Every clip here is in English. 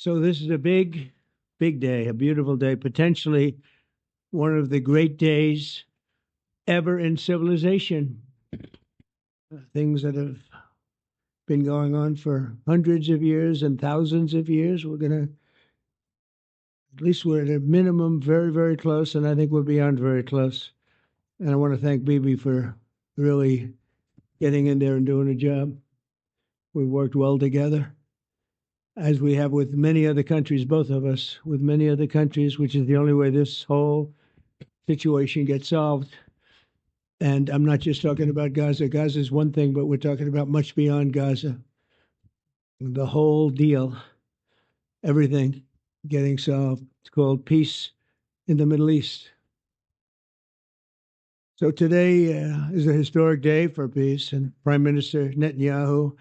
So this is a big, big day, a beautiful day, potentially one of the great days ever in civilization. Things that have been going on for hundreds of years and thousands of years. At least we're at a minimum very, very close, and I think we're beyond very close. And I want to thank Bibi for really getting in there and doing a job. We've worked well together, as we have with many other countries, both of us, with many other countries, which is the only way this whole situation gets solved. And I'm not just talking about Gaza. Gaza is one thing, but we're talking about much beyond Gaza. The whole deal, everything getting solved. It's called peace in the Middle East. So today is a historic day for peace, and Prime Minister Netanyahu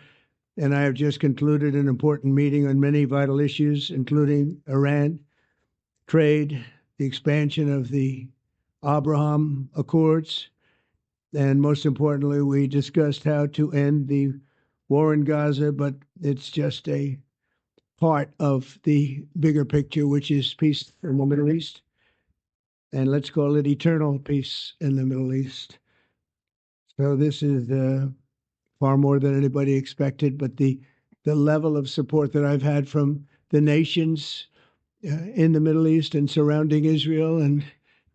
and I have just concluded an important meeting on many vital issues, including Iran, trade, the expansion of the Abraham Accords, and most importantly, we discussed how to end the war in Gaza, but it's just a part of the bigger picture, which is peace in the Middle East. And let's call it eternal peace in the Middle East. So this is far more than anybody expected, but the level of support that I've had from the nations in the Middle East and surrounding Israel and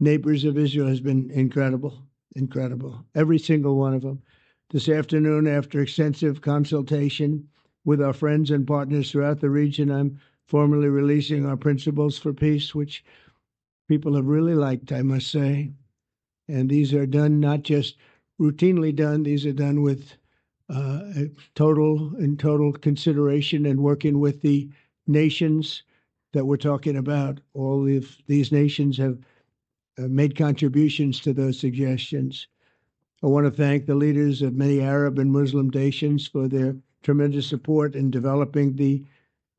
neighbors of Israel has been incredible, incredible. Every single one of them. This afternoon, after extensive consultation with our friends and partners throughout the region, I'm formally releasing our principles for peace, which people have really liked, I must say. And these are done not just routinely done, these are done with total consideration and working with the nations that we're talking about. All of these nations have made contributions to those suggestions. I want to thank the leaders of many Arab and Muslim nations for their tremendous support in developing the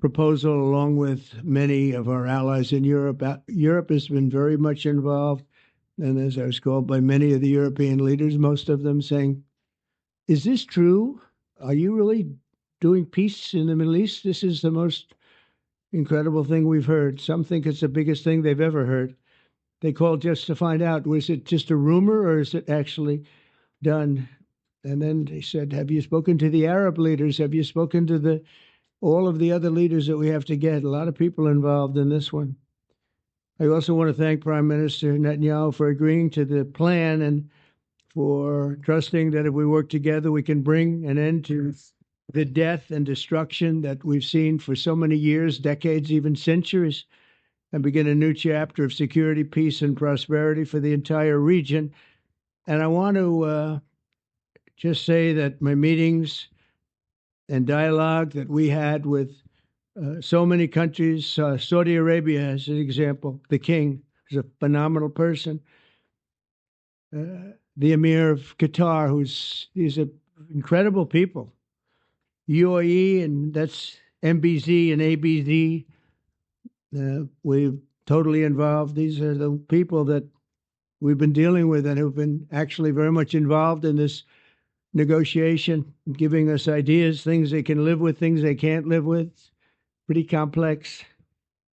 proposal, along with many of our allies in Europe. Europe has been very much involved, and as I was called by many of the European leaders, most of them saying, "Is this true? Are you really doing peace in the Middle East? This is the most incredible thing we've heard." Some think it's the biggest thing they've ever heard. They called just to find out, was it just a rumor or is it actually done? And then they said, have you spoken to the Arab leaders? Have you spoken to all of the other leaders that we have to get? A lot of people involved in this one. I also want to thank Prime Minister Netanyahu for agreeing to the plan and for trusting that if we work together, we can bring an end to the death and destruction that we've seen for so many years, decades, even centuries, and begin a new chapter of security, peace, and prosperity for the entire region. And I want to just say that my meetings and dialogue that we had with so many countries, Saudi Arabia as an example, the king is a phenomenal person. The Emir of Qatar, he's an incredible people. UAE, and that's MBZ and ABZ. We're totally involved. These are the people that we've been dealing with and who've been actually very much involved in this negotiation, giving us ideas, things they can live with, things they can't live with. Pretty complex.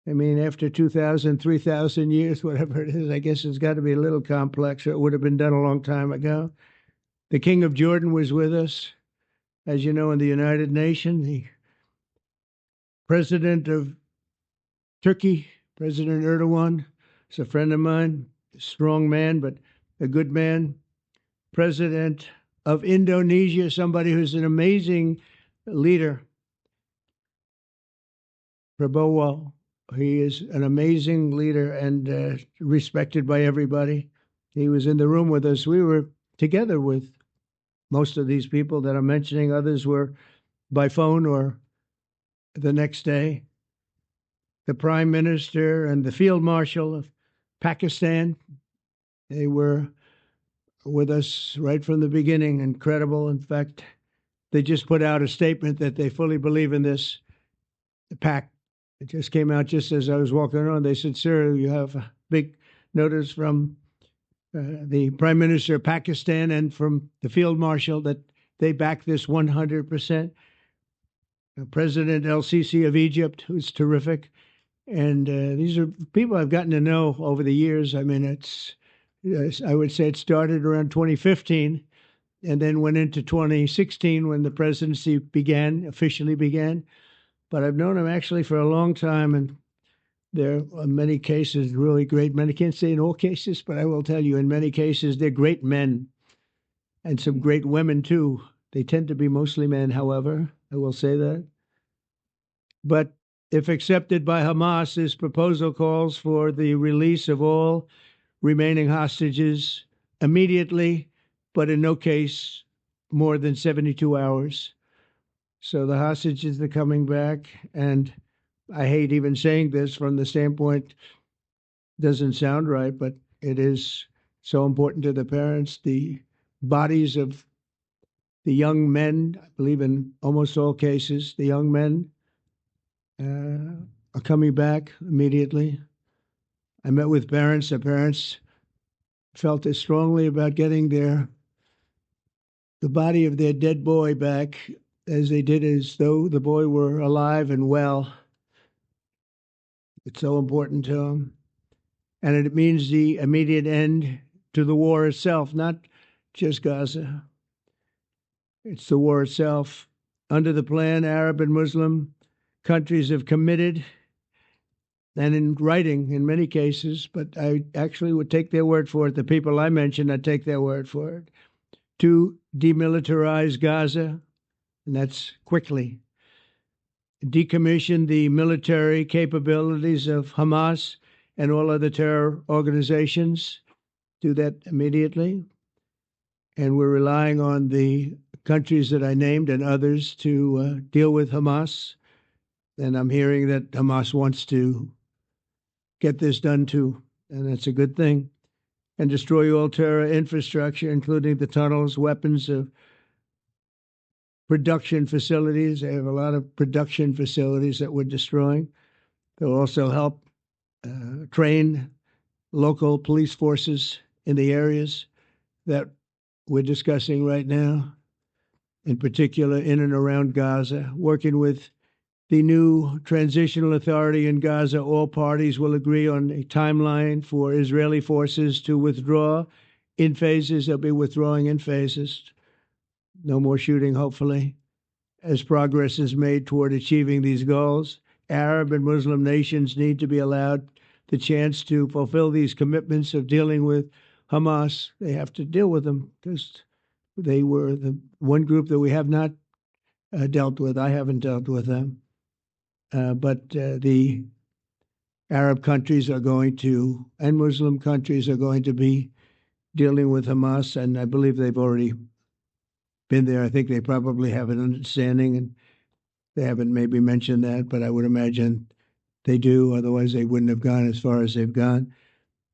I mean, after 2,000, 3,000 years, whatever it is, I guess it's got to be a little complex, or it would have been done a long time ago. The King of Jordan was with us, as you know, in the United Nations. The President of Turkey, President Erdogan, is a friend of mine, a strong man, but a good man. President of Indonesia, somebody who's an amazing leader, Prabowo. He is an amazing leader and respected by everybody. He was in the room with us. We were together with most of these people that I'm mentioning. Others were by phone or the next day. The Prime Minister and the Field Marshal of Pakistan, they were with us right from the beginning. Incredible. In fact, they just put out a statement that they fully believe in this pact. It just came out just as I was walking around. They said, "Sir, you have a big notice from the Prime Minister of Pakistan and from the Field Marshal that they back this 100%. President El-Sisi of Egypt, who's terrific. And these are people I've gotten to know over the years. I mean, I would say it started around 2015 and then went into 2016 when the presidency officially began. But I've known him actually for a long time, and there are many cases really great men. I can't say in all cases, but I will tell you in many cases they're great men and some great women too. They tend to be mostly men, however, I will say that. But if accepted by Hamas, this proposal calls for the release of all remaining hostages immediately, but in no case more than 72 hours. So the hostages are coming back, and I hate even saying this from the standpoint, doesn't sound right, but it is so important to the parents. The bodies of the young men, I believe in almost all cases, the young men are coming back immediately. I met with parents. The parents felt as strongly about getting the body of their dead boy back as they did as though the boy were alive and well. It's so important to them. And it means the immediate end to the war itself, not just Gaza. It's the war itself. Under the plan, Arab and Muslim countries have committed, and in writing in many cases, but I actually would take their word for it. The people I mentioned, I'd take their word for it, to demilitarize Gaza, and that's quickly. Decommission the military capabilities of Hamas and all other terror organizations. Do that immediately. And we're relying on the countries that I named and others to deal with Hamas. And I'm hearing that Hamas wants to get this done too, and that's a good thing. And destroy all terror infrastructure, including the tunnels, weapons of production facilities. They have a lot of production facilities that we're destroying. They'll also help train local police forces in the areas that we're discussing right now, in particular in and around Gaza, working with the new transitional authority in Gaza. All parties will agree on a timeline for Israeli forces to withdraw in phases. They'll be withdrawing in phases. No more shooting, hopefully, as progress is made toward achieving these goals. Arab and Muslim nations need to be allowed the chance to fulfill these commitments of dealing with Hamas. They have to deal with them because they were the one group that we have not dealt with. I haven't dealt with them. But the Arab countries are going to, and Muslim countries are going to be dealing with Hamas, and I believe they've already been there. I think they probably have an understanding, and they haven't maybe mentioned that, but I would imagine they do. Otherwise, they wouldn't have gone as far as they've gone.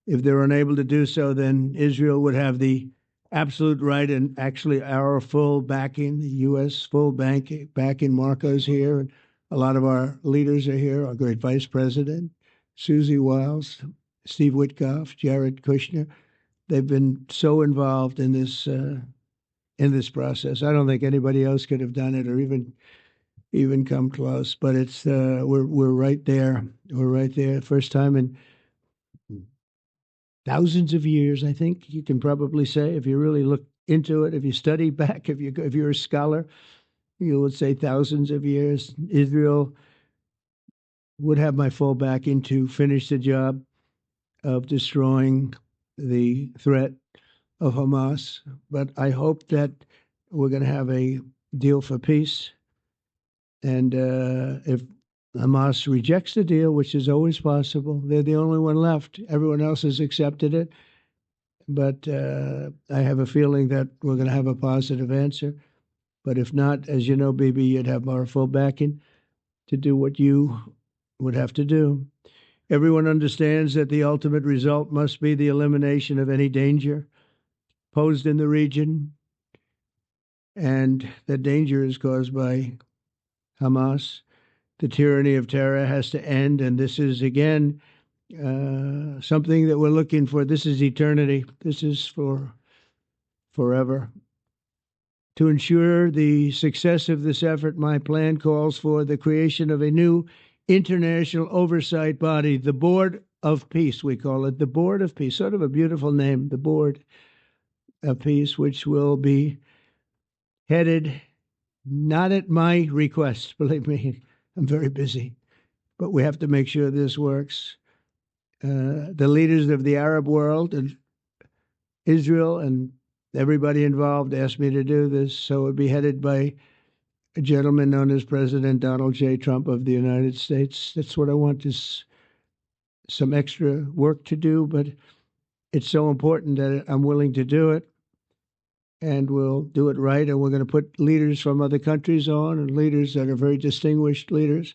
If they're unable to do so, then Israel would have the absolute right and actually our full backing, the U.S. full backing. Marco's here, and a lot of our leaders are here, our great Vice President, Susie Wiles, Steve Witkoff, Jared Kushner. They've been so involved in this process. I don't think anybody else could have done it or even come close. But it's we're right there. We're right there. First time in thousands of years, I think you can probably say, if you really look into it, if you study back, if you're a scholar, you would say thousands of years. Israel would have my full backing to finish the job of destroying the threat of Hamas. But I hope that we're going to have a deal for peace. And if Hamas rejects the deal, which is always possible, they're the only one left. Everyone else has accepted it. But I have a feeling that we're going to have a positive answer. But if not, as you know, Bibi, you'd have our full backing to do what you would have to do. Everyone understands that the ultimate result must be the elimination of any danger posed in the region, and that danger is caused by Hamas. The tyranny of terror has to end, and this is, again, something that we're looking for. This is eternity. This is for forever. To ensure the success of this effort, my plan calls for the creation of a new international oversight body, the Board of Peace, we call it, the Board of Peace, sort of a beautiful name, the Board of Peace, which will be headed not at my request, believe me, I'm very busy, but we have to make sure this works. The leaders of the Arab world and Israel and everybody involved asked me to do this, so it would be headed by a gentleman known as President Donald J. Trump of the United States. That's what I want, is some extra work to do, but it's so important that I'm willing to do it, and we'll do it right, and we're going to put leaders from other countries on, and leaders that are very distinguished leaders,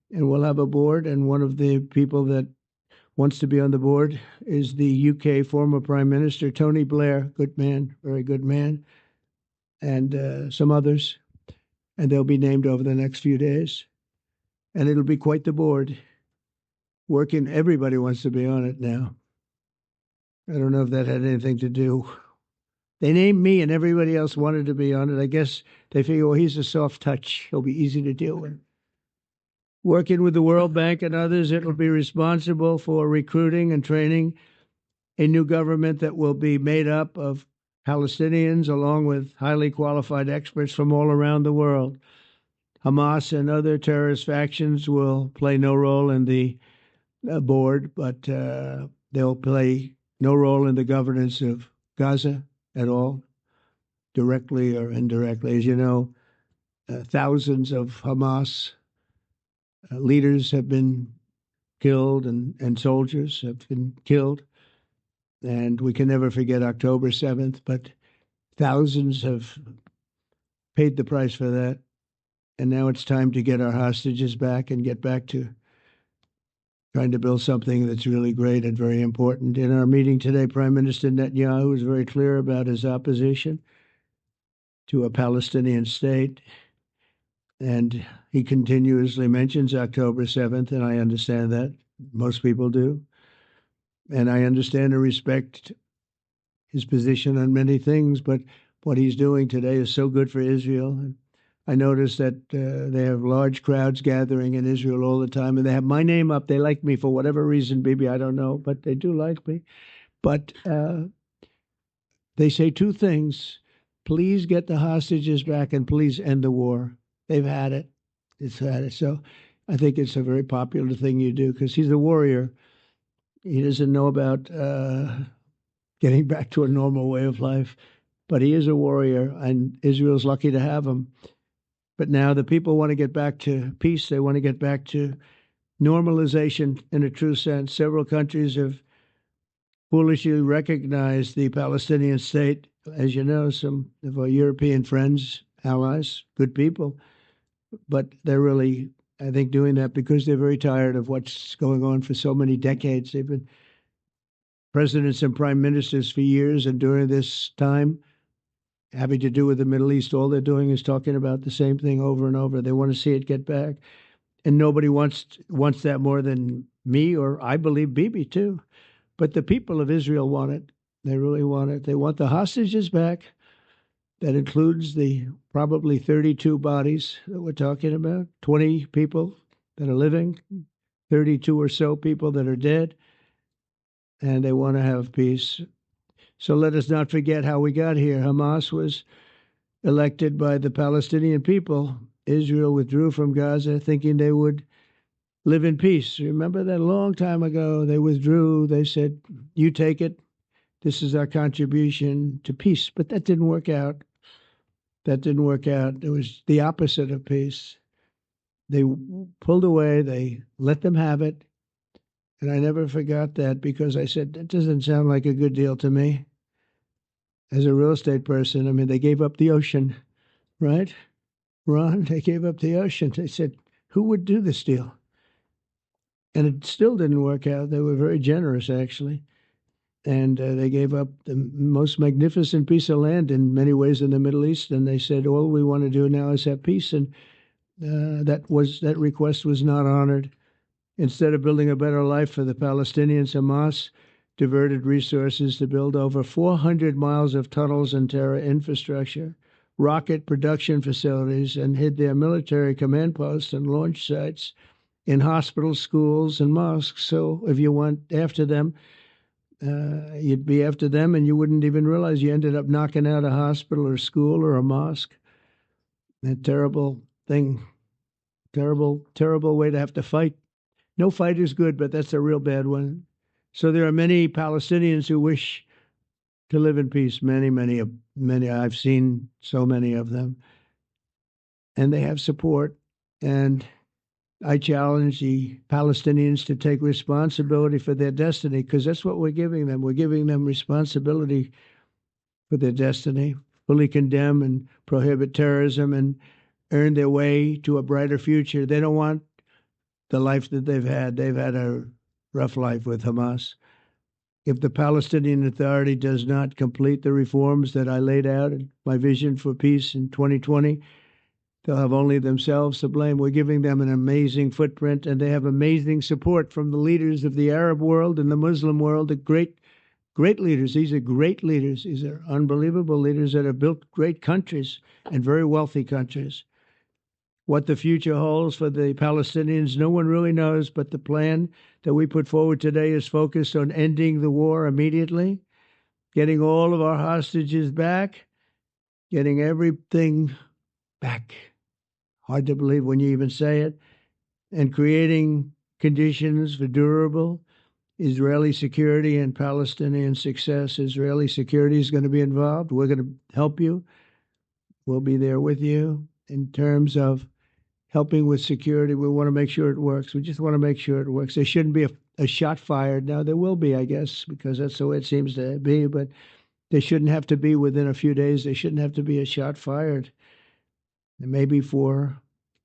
and we'll have a board, and one of the people that wants to be on the board is the UK former Prime Minister, Tony Blair, good man, very good man, and some others, and they'll be named over the next few days, and it'll be quite the board. Working, everybody wants to be on it now. I don't know if that had anything to do. They named me and everybody else wanted to be on it. I guess they figure, well, he's a soft touch. He'll be easy to deal with. Working with the World Bank and others, it will be responsible for recruiting and training a new government that will be made up of Palestinians along with highly qualified experts from all around the world. Hamas and other terrorist factions will play no role in the board, but they'll play no role in the governance of Gaza at all, directly or indirectly. As you know, thousands of Hamas leaders have been killed and soldiers have been killed. And we can never forget October 7th, but thousands have paid the price for that. And now it's time to get our hostages back and get back to trying to build something that's really great and very important. In our meeting today, Prime Minister Netanyahu was very clear about his opposition to a Palestinian state. And he continuously mentions October 7th, and I understand that. Most people do. And I understand and respect his position on many things, but what he's doing today is so good for Israel. And I noticed that they have large crowds gathering in Israel all the time, and they have my name up. They like me for whatever reason, maybe I don't know, but they do like me. But they say two things. Please get the hostages back and please end the war. They've had it. It's had it. So I think it's a very popular thing you do because he's a warrior. He doesn't know about getting back to a normal way of life, but he is a warrior, and Israel's lucky to have him. But now the people want to get back to peace. They want to get back to normalization in a true sense. Several countries have foolishly recognized the Palestinian state. As you know, some of our European friends, allies, good people, but they're really, I think, doing that because they're very tired of what's going on for so many decades. They've been presidents and prime ministers for years, and during this time, having to do with the Middle East, all they're doing is talking about the same thing over and over. They want to see it get back, and nobody wants that more than me, or I believe Bibi too. But the people of Israel want it. They really want it. They want the hostages back. That includes the probably 32 bodies that we're talking about, 20 people that are living, 32 or so people that are dead, and they want to have peace. So let us not forget how we got here. Hamas was elected by the Palestinian people. Israel withdrew from Gaza thinking they would live in peace. Remember that a long time ago, they withdrew. They said, you take it. This is our contribution to peace. But that didn't work out. That didn't work out. It was the opposite of peace. They pulled away. They let them have it. And I never forgot that because I said, that doesn't sound like a good deal to me. As a real estate person, I mean, they gave up the ocean, right? Ron, they gave up the ocean. They said, who would do this deal? And it still didn't work out. They were very generous, actually. And they gave up the most magnificent piece of land in many ways in the Middle East. And they said, all we want to do now is have peace. And that request was not honored. Instead of building a better life for the Palestinians, Hamas diverted resources to build over 400 miles of tunnels and terror infrastructure, rocket production facilities and hid their military command posts and launch sites in hospitals, schools, and mosques. So if you went after them, you'd be after them, and you wouldn't even realize you ended up knocking out a hospital or school or a mosque. A terrible thing. Terrible, terrible way to have to fight. No fight is good, but that's a real bad one. So there are many Palestinians who wish to live in peace. Many, many, many. I've seen so many of them. And they have support. And I challenge the Palestinians to take responsibility for their destiny, because that's what we're giving them. We're giving them responsibility for their destiny, fully condemn and prohibit terrorism and earn their way to a brighter future. They don't want the life that they've had. They've had a rough life with Hamas. If the Palestinian Authority does not complete the reforms that I laid out in my vision for peace in 2020, they'll have only themselves to blame. We're giving them an amazing footprint, and they have amazing support from the leaders of the Arab world and the Muslim world, the great leaders. These are great leaders. These are unbelievable leaders that have built great countries and very wealthy countries. What the future holds for the Palestinians, no one really knows, but the plan that we put forward today is focused on ending the war immediately, getting all of our hostages back, getting everything back. Hard to believe when you even say it, and creating conditions for durable Israeli security and Palestinian success. Israeli security is going to be involved. We're going to help you. We'll be there with you in terms of helping with security. We want to make sure it works. We just want to make sure it works. There shouldn't be a shot fired. Now, there will be, I guess, because that's the way it seems to be, but there shouldn't have to be within a few days. There shouldn't have to be a shot fired. Maybe for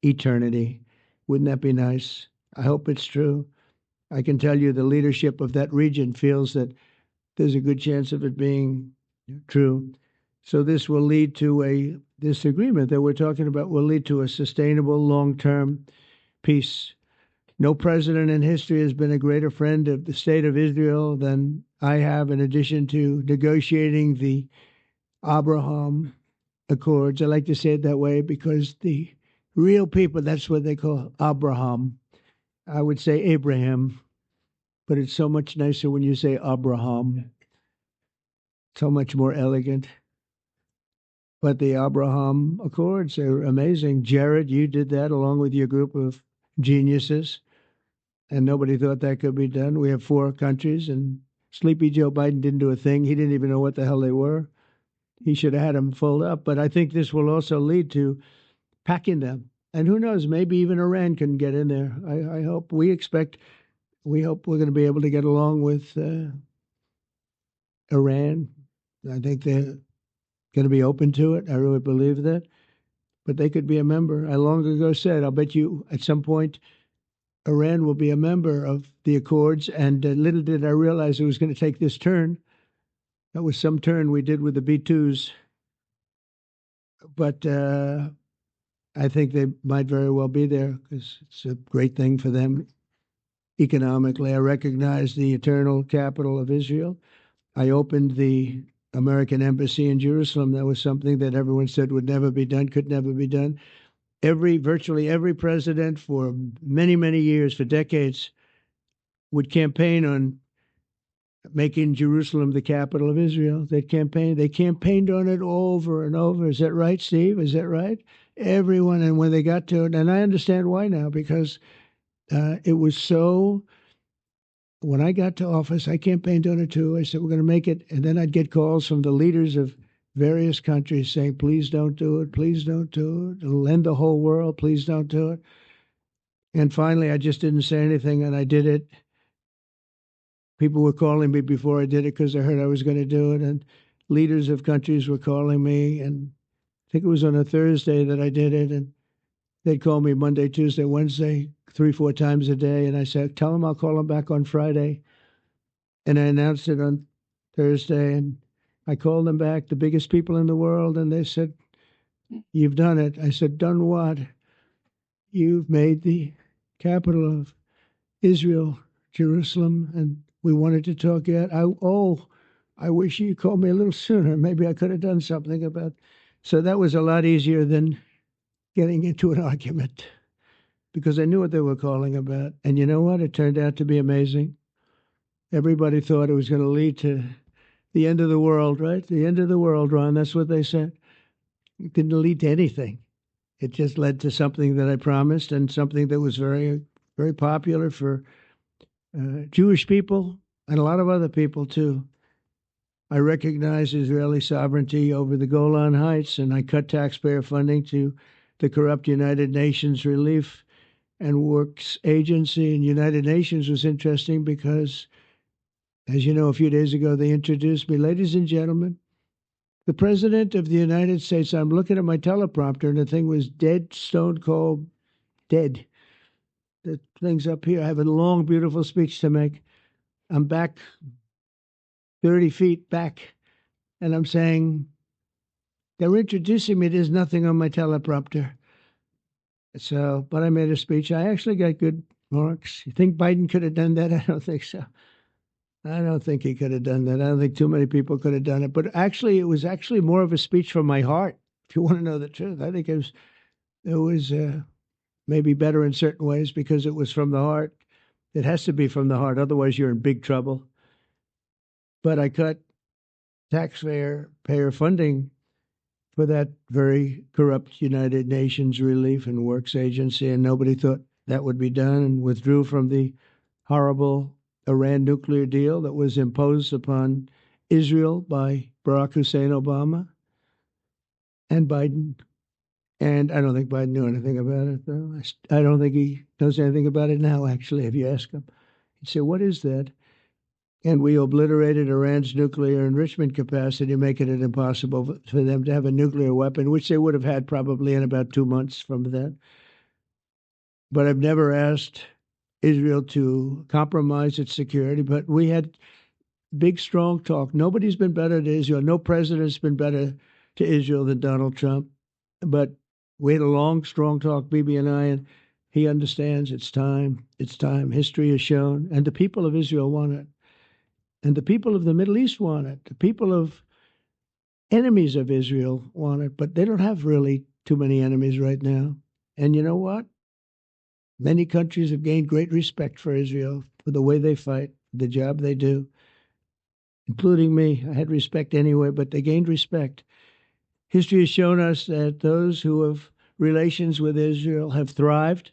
eternity. Wouldn't that be nice? I hope it's true. I can tell you the leadership of that region feels that there's a good chance of it being true. So this will lead to this agreement that we're talking about will lead to a sustainable long-term peace. No president in history has been a greater friend of the state of Israel than I have, in addition to negotiating the Abraham Accords. I like to say it that way because the real people, that's what they call Abraham. I would say Abraham, but it's so much nicer when you say Abraham. So much more elegant. But the Abraham Accords are amazing. Jared, you did that along with your group of geniuses, and nobody thought that could be done. We have 4 countries, and Sleepy Joe Biden didn't do a thing. He didn't even know what the hell they were. He should have had them fold up. But I think this will also lead to packing them. And who knows, maybe even Iran can get in there. I hope, we hope we're going to be able to get along with Iran. I think they're going to be open to it. I really believe that. But they could be a member. I long ago said, I'll bet you at some point Iran will be a member of the Accords. And little did I realize it was going to take this turn. That was some turn we did with the B-2s. But I think they might very well be there because it's a great thing for them economically. I recognize the eternal capital of Israel. I opened the American embassy in Jerusalem. That was something that everyone said would never be done, could never be done. Virtually every president for many, many years, for decades, would campaign on making Jerusalem the capital of Israel. They campaigned on it over and over. Is that right, Steve? Is that right? Everyone, and when they got to it, and I understand why now, because it was so. When I got to office, I campaigned on it too. I said, we're going to make it. And then I'd get calls from the leaders of various countries saying, please don't do it. Please don't do it. It'll end the whole world. Please don't do it. And finally, I just didn't say anything, and I did it. People were calling me before I did it because they heard I was going to do it. And leaders of countries were calling me. And I think it was on a Thursday that I did it. And they'd call me Monday, Tuesday, Wednesday, 3-4 times a day. And I said, tell them I'll call them back on Friday. And I announced it on Thursday. And I called them back, the biggest people in the world. And they said, you've done it. I said, done what? You've made the capital of Israel, Jerusalem. And we wanted to talk yet. I wish you called me a little sooner. Maybe I could have done something about So that was a lot easier than getting into an argument because I knew what they were calling about. And you know what? It turned out to be amazing. Everybody thought it was going to lead to the end of the world, right? The end of the world, Ron. That's what they said. It didn't lead to anything. It just led to something that I promised and something that was very, very popular for Jewish people and a lot of other people, too. I recognize Israeli sovereignty over the Golan Heights, and I cut taxpayer funding to the corrupt United Nations Relief and Works Agency. And United Nations was interesting because, as you know, a few days ago, they introduced me. Ladies and gentlemen, the President of the United States. I'm looking at my teleprompter, and the thing was dead, stone cold, dead. The thing's up here. I have a long, beautiful speech to make. I'm back 30 feet back, and I'm saying, they're introducing me. There's nothing on my teleprompter. So, but I made a speech. I actually got good marks. You think Biden could have done that? I don't think so. I don't think he could have done that. I don't think too many people could have done it. But actually, it was actually more of a speech from my heart, if you want to know the truth. I think it was maybe better in certain ways because it was from the heart. It has to be from the heart. Otherwise, you're in big trouble. But I cut taxpayer funding for that very corrupt United Nations Relief and Works Agency, and nobody thought that would be done, and withdrew from the horrible Iran nuclear deal that was imposed upon Israel by Barack Hussein Obama and Biden. And I don't think Biden knew anything about it, though. I don't think he knows anything about it now, actually, if you ask him. He'd say, what is that? And we obliterated Iran's nuclear enrichment capacity, making it impossible for them to have a nuclear weapon, which they would have had probably in about 2 months from that. But I've never asked Israel to compromise its security, but we had big, strong talk. Nobody's been better to Israel. No president's been better to Israel than Donald Trump. But we had a long, strong talk, Bibi and I, and he understands it's time. It's time. History has shown, and the people of Israel want it. And the people of the Middle East want it. The people of enemies of Israel want it, but they don't have really too many enemies right now. And you know what? Many countries have gained great respect for Israel, for the way they fight, the job they do, including me. I had respect anyway, but they gained respect. History has shown us that those who have relations with Israel have thrived,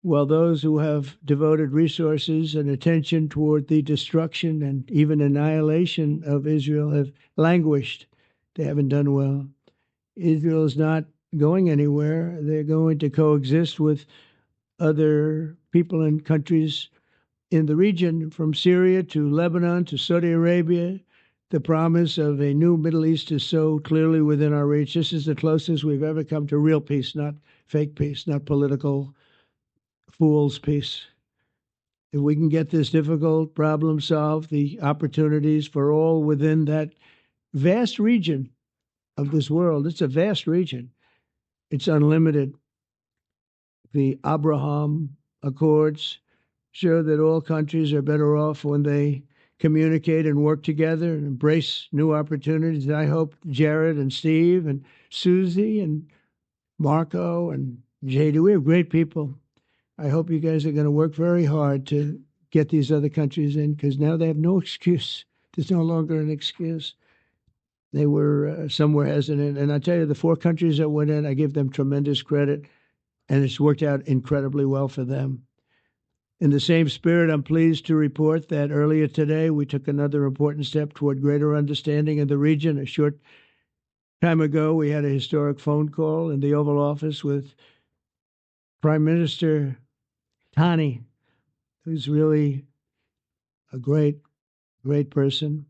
while those who have devoted resources and attention toward the destruction and even annihilation of Israel have languished. They haven't done well. Israel is not going anywhere. They're going to coexist with other people and countries in the region, from Syria to Lebanon to Saudi Arabia. The promise of a new Middle East is so clearly within our reach. This is the closest we've ever come to real peace, not fake peace, not political fool's peace. If we can get this difficult problem solved, the opportunities for all within that vast region of this world, it's a vast region. It's unlimited. The Abraham Accords show that all countries are better off when they communicate and work together and embrace new opportunities. I hope Jared and Steve and Susie and Marco and JD, we have great people. I hope you guys are going to work very hard to get these other countries in, because now they have no excuse. There's no longer an excuse. They were some were hesitant. And I tell you, the 4 countries that went in, I give them tremendous credit. And it's worked out incredibly well for them. In the same spirit, I'm pleased to report that earlier today, we took another important step toward greater understanding in the region. A short time ago, we had a historic phone call in the Oval Office with Prime Minister Tani, who's really a great, great person.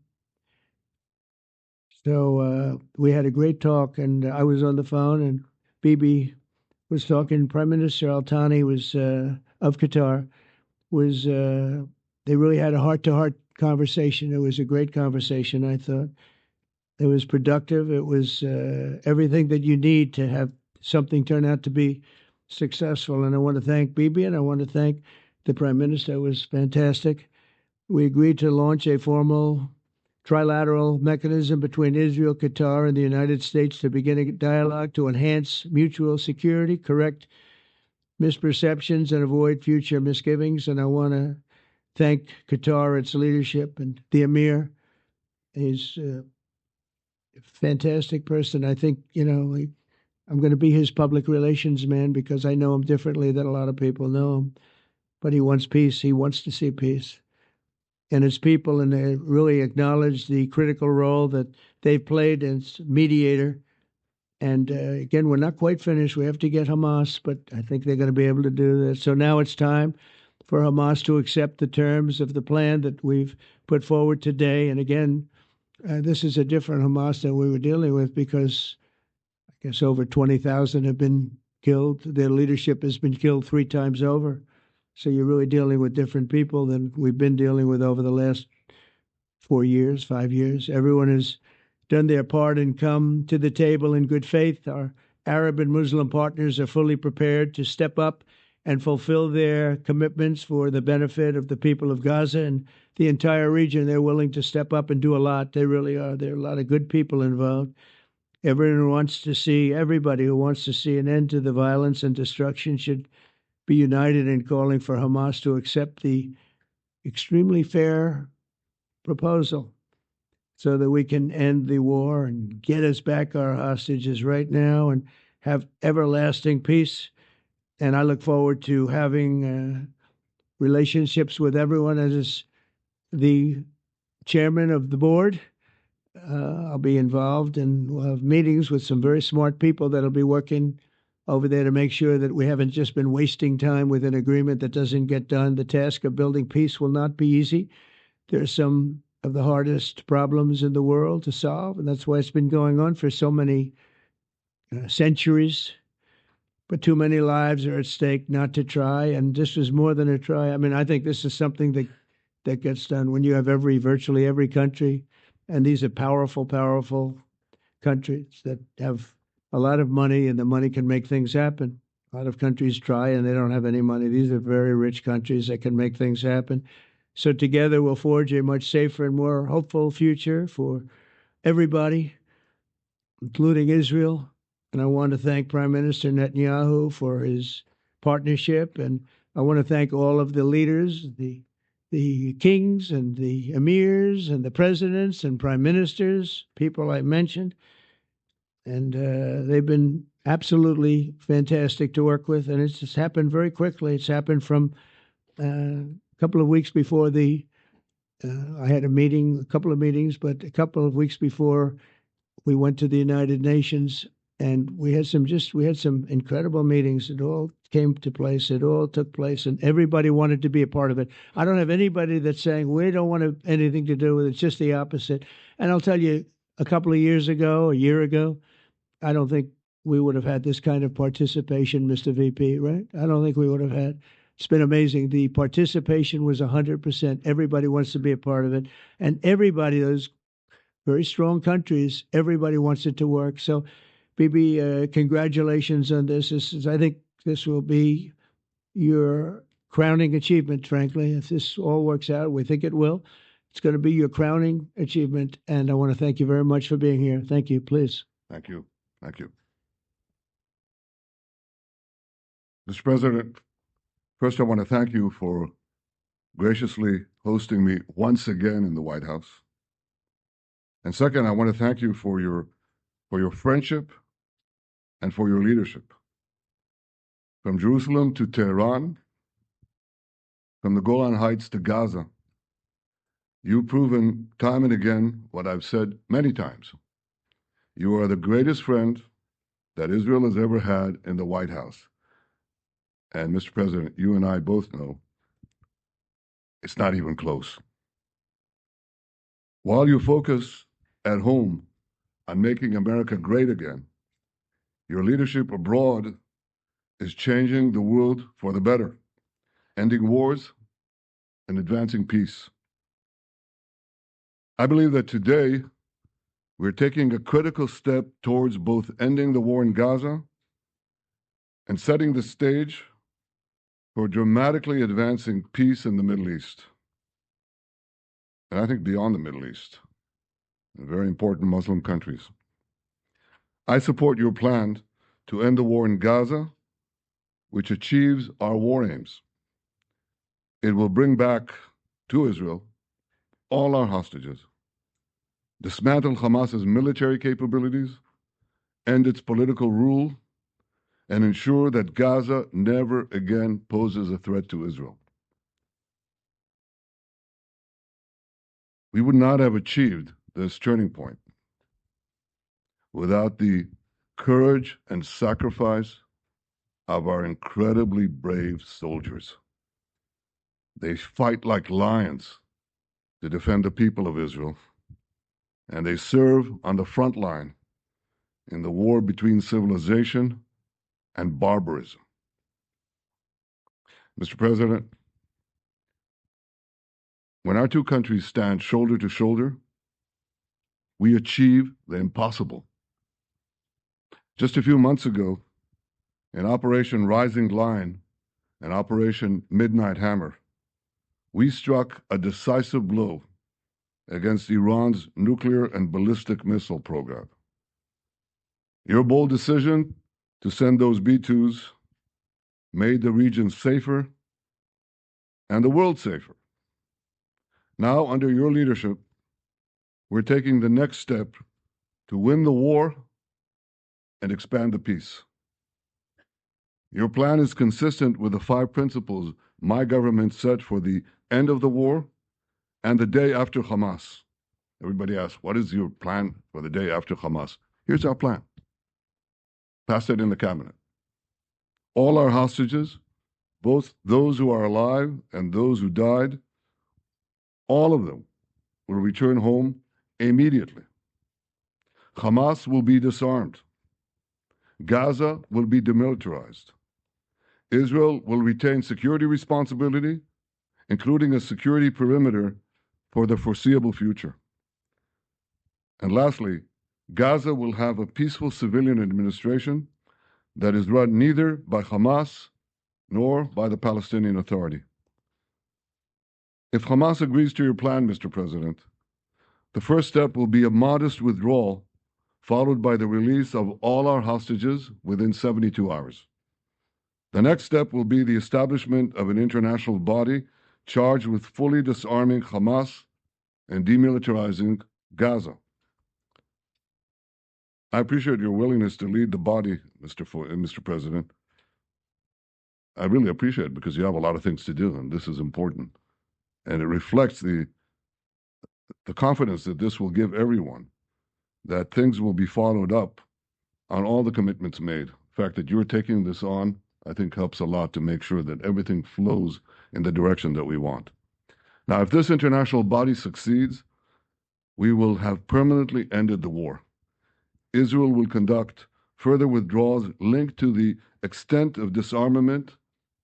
So we had a great talk, and I was on the phone, and Bibi was talking. Prime Minister Al-Thani was of Qatar. They really had a heart-to-heart conversation. It was a great conversation, I thought. It was productive. It was everything that you need to have something turn out to be successful. And I want to thank Bibi, and I want to thank the Prime Minister. It was fantastic. We agreed to launch a formal trilateral mechanism between Israel, Qatar, and the United States to begin a dialogue to enhance mutual security, correct misperceptions, and avoid future misgivings. And I want to thank Qatar, its leadership, and the Emir. He's a fantastic person. I think, I'm going to be his public relations man because I know him differently than a lot of people know him. But he wants peace. He wants to see peace. And his people, and they really acknowledge the critical role that they've played as mediator. And again, we're not quite finished. We have to get Hamas, but I think they're going to be able to do this. So now it's time for Hamas to accept the terms of the plan that we've put forward today. And again, this is a different Hamas than we were dealing with because I guess over 20,000 have been killed. Their leadership has been killed 3 times over. So you're really dealing with different people than we've been dealing with over the last 4 years, 5 years. Everyone has done their part and come to the table in good faith. Our Arab and Muslim partners are fully prepared to step up and fulfill their commitments for the benefit of the people of Gaza and the entire region. They're willing to step up and do a lot. They really are. There are a lot of good people involved. Everybody who wants to see an end to the violence and destruction should be united in calling for Hamas to accept the extremely fair proposal so that we can end the war and get us back our hostages right now and have everlasting peace. And I look forward to having relationships with everyone as the chairman of the board. I'll be involved, and we'll have meetings with some very smart people that'll be working over there to make sure that we haven't just been wasting time with an agreement that doesn't get done. The task of building peace will not be easy. There are some of the hardest problems in the world to solve, and that's why it's been going on for so many centuries. But too many lives are at stake not to try, and this is more than a try. I mean, I think this is something that gets done when you have virtually every country, and these are powerful countries that have a lot of money, and the money can make things happen. A lot of countries try, and they don't have any money. These are very rich countries that can make things happen. So together we'll forge a much safer and more hopeful future for everybody, including Israel. And I want to thank Prime Minister Netanyahu for his partnership. And I want to thank all of the leaders, the kings and the emirs and the presidents and prime ministers, people I mentioned. And they've been absolutely fantastic to work with. And it's just happened very quickly. It's happened from a couple of weeks before I had a couple of meetings, but a couple of weeks before we went to the United Nations, and we had some incredible meetings. It all came to place. It all took place, and everybody wanted to be a part of it. I don't have anybody that's saying we don't want anything to do with it. It's just the opposite. And I'll tell you, a couple of years ago, a year ago, I don't think we would have had this kind of participation, Mr. VP, right? I don't think we would have had. It's been amazing. The participation was 100%. Everybody wants to be a part of it. And everybody, those very strong countries, everybody wants it to work. So, Bibi, congratulations on this. I think this will be your crowning achievement, frankly. If this all works out, we think it will. It's going to be your crowning achievement. And I want to thank you very much for being here. Thank you. Please. Thank you. Thank you. Mr. President, first I want to thank you for graciously hosting me once again in the White House. And second, I want to thank you for your friendship and for your leadership. From Jerusalem to Tehran, from the Golan Heights to Gaza, you've proven time and again what I've said many times. You are the greatest friend that Israel has ever had in the White House. And Mr. President, you and I both know it's not even close. While you focus at home on making America great again, your leadership abroad is changing the world for the better, ending wars and advancing peace. I believe that today we're taking a critical step towards both ending the war in Gaza and setting the stage for dramatically advancing peace in the Middle East, and I think beyond the Middle East. and very important Muslim countries. I support your plan to end the war in Gaza, which achieves our war aims. It will bring back to Israel all our hostages, dismantle Hamas's military capabilities, end its political rule, and ensure that Gaza never again poses a threat to Israel. We would not have achieved this turning point without the courage and sacrifice of our incredibly brave soldiers. They fight like lions to defend the people of Israel, and they serve on the front line in the war between civilization and barbarism. Mr. President, when our two countries stand shoulder to shoulder, we achieve the impossible. Just a few months ago, in Operation Rising Lion and Operation Midnight Hammer, we struck a decisive blow against Iran's nuclear and ballistic missile program. Your bold decision to send those B-2s made the region safer and the world safer. Now, under your leadership, we're taking the next step to win the war and expand the peace. Your plan is consistent with the 5 principles my government set for the end of the war and the day after Hamas. Everybody asks, what is your plan for the day after Hamas? Here's our plan. Passed it in the cabinet. All our hostages, both those who are alive and those who died, all of them will return home immediately. Hamas will be disarmed. Gaza will be demilitarized. Israel will retain security responsibility, including a security perimeter for the foreseeable future. And lastly, Gaza will have a peaceful civilian administration that is run neither by Hamas nor by the Palestinian Authority. If Hamas agrees to your plan, Mr. President, the first step will be a modest withdrawal, followed by the release of all our hostages within 72 hours. The next step will be the establishment of an international body charged with fully disarming Hamas and demilitarizing Gaza. I appreciate your willingness to lead the body, Mr. President. I really appreciate it because you have a lot of things to do, and this is important. And it reflects the confidence that this will give everyone, that things will be followed up on all the commitments made. The fact that you're taking this on, I think, helps a lot to make sure that everything flows in the direction that we want. Now, if this international body succeeds, we will have permanently ended the war. Israel will conduct further withdrawals linked to the extent of disarmament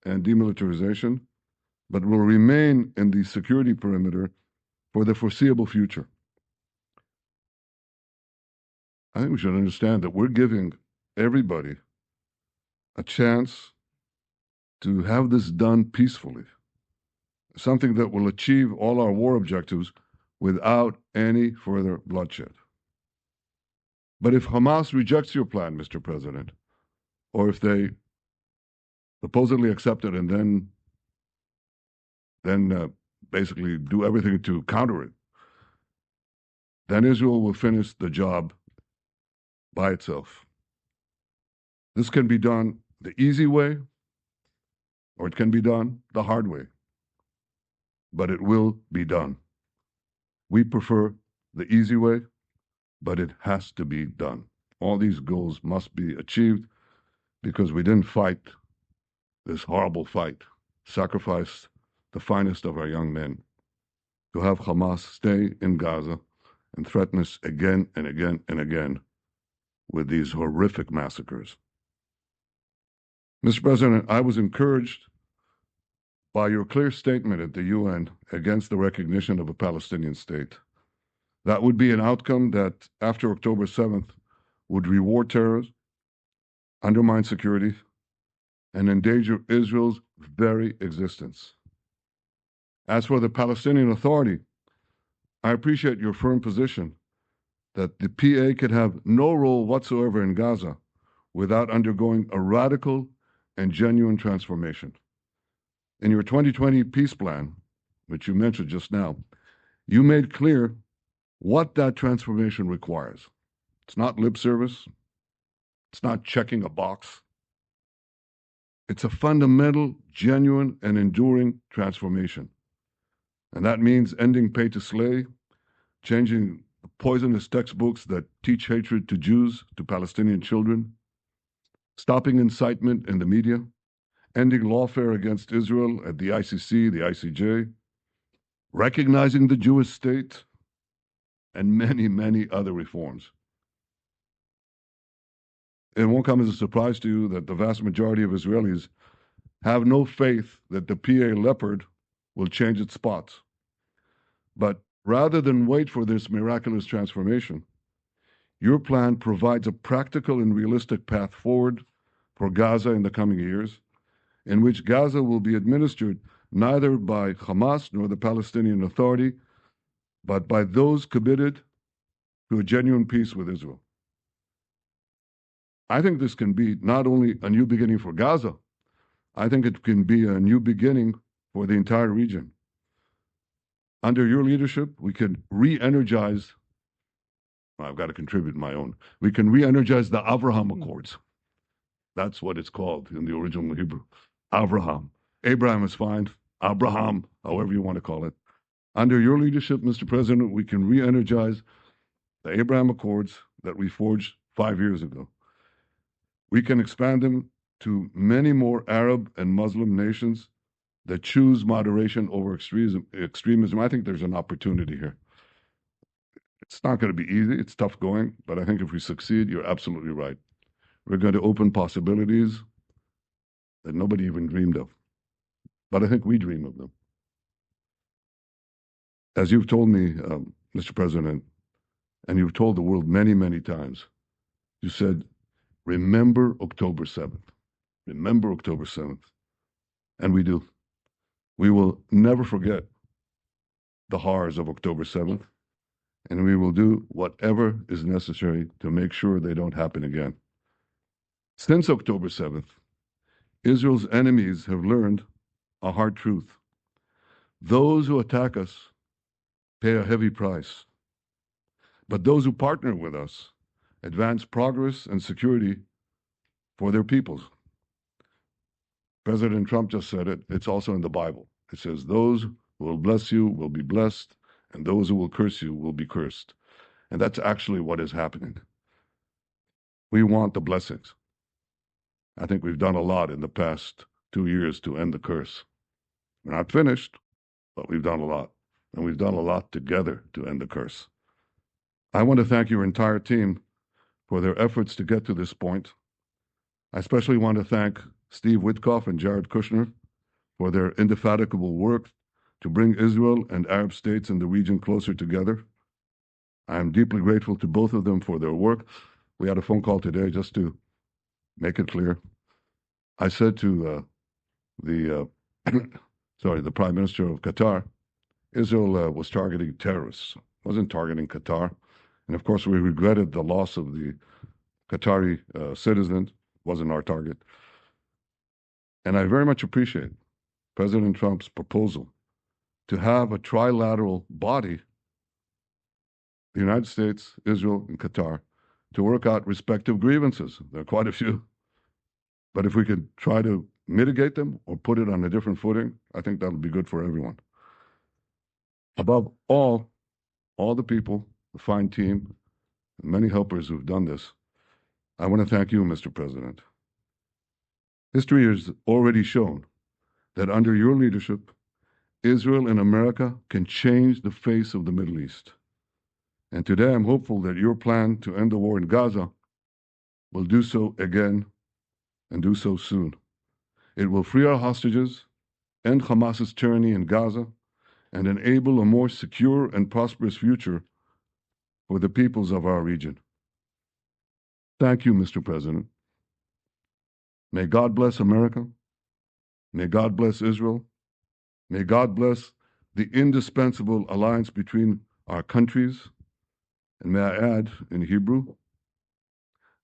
and demilitarization, but will remain in the security perimeter for the foreseeable future. I think we should understand that we're giving everybody a chance to have this done peacefully, something that will achieve all our war objectives without any further bloodshed. But if Hamas rejects your plan, Mr. President, or if they supposedly accept it and then basically do everything to counter it, then Israel will finish the job by itself. This can be done the easy way, or it can be done the hard way, but it will be done. We prefer the easy way, but it has to be done. All these goals must be achieved because we didn't fight this horrible fight, sacrifice the finest of our young men to have Hamas stay in Gaza and threaten us again and again and again with these horrific massacres. Mr. President, I was encouraged by your clear statement at the UN against the recognition of a Palestinian state. That would be an outcome that, after October 7th, would reward terrorists, undermine security, and endanger Israel's very existence. As for the Palestinian Authority, I appreciate your firm position that the PA could have no role whatsoever in Gaza without undergoing a radical and genuine transformation. In your 2020 peace plan, which you mentioned just now, you made clear what that transformation requires. It's not lip service. It's not checking a box. It's a fundamental, genuine, and enduring transformation. And that means ending pay to slay, changing the poisonous textbooks that teach hatred to Jews, to Palestinian children, stopping incitement in the media, ending lawfare against Israel at the ICC, the ICJ, recognizing the Jewish state, and many, many other reforms. It won't come as a surprise to you that the vast majority of Israelis have no faith that the PA Leopard will change its spots. But rather than wait for this miraculous transformation, your plan provides a practical and realistic path forward for Gaza in the coming years, in which Gaza will be administered neither by Hamas nor the Palestinian Authority, but by those committed to a genuine peace with Israel. I think this can be not only a new beginning for Gaza, I think it can be a new beginning for the entire region. Under your leadership, we can re-energize, I've got to contribute my own, we can re-energize the Abraham Accords. That's what it's called in the original Hebrew. Abraham. Abraham is fine. Abraham, however you want to call it. Under your leadership, Mr. President, we can re-energize the Abraham Accords that we forged 5 years ago. We can expand them to many more Arab and Muslim nations that choose moderation over extremism. I think there's an opportunity here. It's not going to be easy. It's tough going, but I think if we succeed, you're absolutely right. We're going to open possibilities that nobody even dreamed of. But I think we dream of them. As you've told me, Mr. President, and you've told the world many, many times, you said, remember October 7th. Remember October 7th. And we do. We will never forget the horrors of October 7th, and we will do whatever is necessary to make sure they don't happen again. Since October 7th, Israel's enemies have learned a hard truth. Those who attack us pay a heavy price, but those who partner with us advance progress and security for their peoples. President Trump just said it. It's also in the Bible. It says, those who will bless you will be blessed, and those who will curse you will be cursed. And that's actually what is happening. We want the blessings. I think we've done a lot in the past 2 years to end the curse. We're not finished, but we've done a lot. And we've done a lot together to end the curse. I want to thank your entire team for their efforts to get to this point. I especially want to thank Steve Witkoff and Jared Kushner for their indefatigable work to bring Israel and Arab states in the region closer together. I am deeply grateful to both of them for their work. We had a phone call today just to make it clear. I said to the Prime Minister of Qatar, Israel was targeting terrorists, wasn't targeting Qatar. And of course, we regretted the loss of the Qatari citizen, wasn't our target. And I very much appreciate President Trump's proposal to have a trilateral body, the United States, Israel, and Qatar, to work out respective grievances. There are quite a few. But if we could try to mitigate them or put it on a different footing, I think that'll be good for everyone. Above all the people, the fine team, and many helpers who've done this, I want to thank you, Mr. President. History has already shown that under your leadership, Israel and America can change the face of the Middle East. And today I'm hopeful that your plan to end the war in Gaza will do so again and do so soon. It will free our hostages, end Hamas's tyranny in Gaza, and enable a more secure and prosperous future for the peoples of our region. Thank you, Mr. President. May God bless America. May God bless Israel. May God bless the indispensable alliance between our countries. And may I add in Hebrew,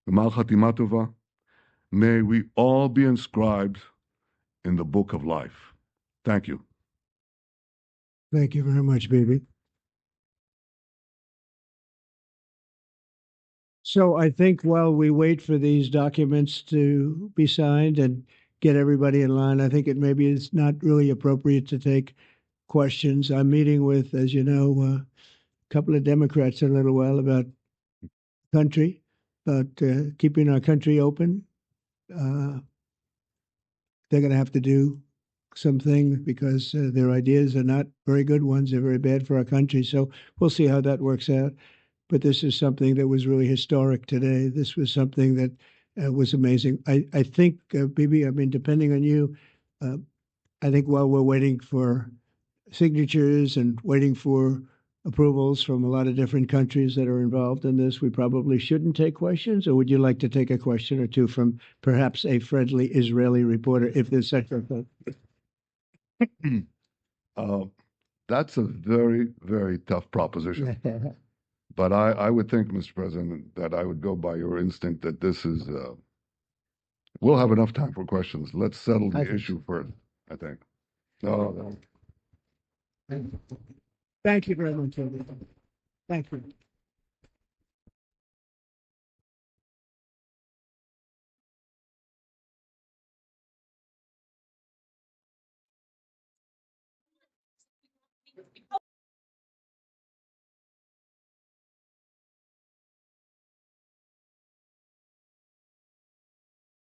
G'mal Chatima Tova, may we all be inscribed in the book of life. Thank you. Thank you very much, baby. So I think while we wait for these documents to be signed and get everybody in line, I think it maybe is not really appropriate to take questions. I'm meeting with, as you know, a couple of Democrats in a little while about country, about keeping our country open. They're going to have to do some things because their ideas are not very good ones. They're very bad for our country. So we'll see how that works out. But this is something that was really historic today. This was something that was amazing. I think, Bibi, I mean, depending on you, I think while we're waiting for signatures and waiting for approvals from a lot of different countries that are involved in this, we probably shouldn't take questions? Or would you like to take a question or two from perhaps a friendly Israeli reporter, if there's such a thing? That's a very, very tough proposition. But I would think, Mr. President, that I would go by your instinct that this is, we'll have enough time for questions. Let's settle the issue first, I think. No. Thank you very much, everyone. Thank you.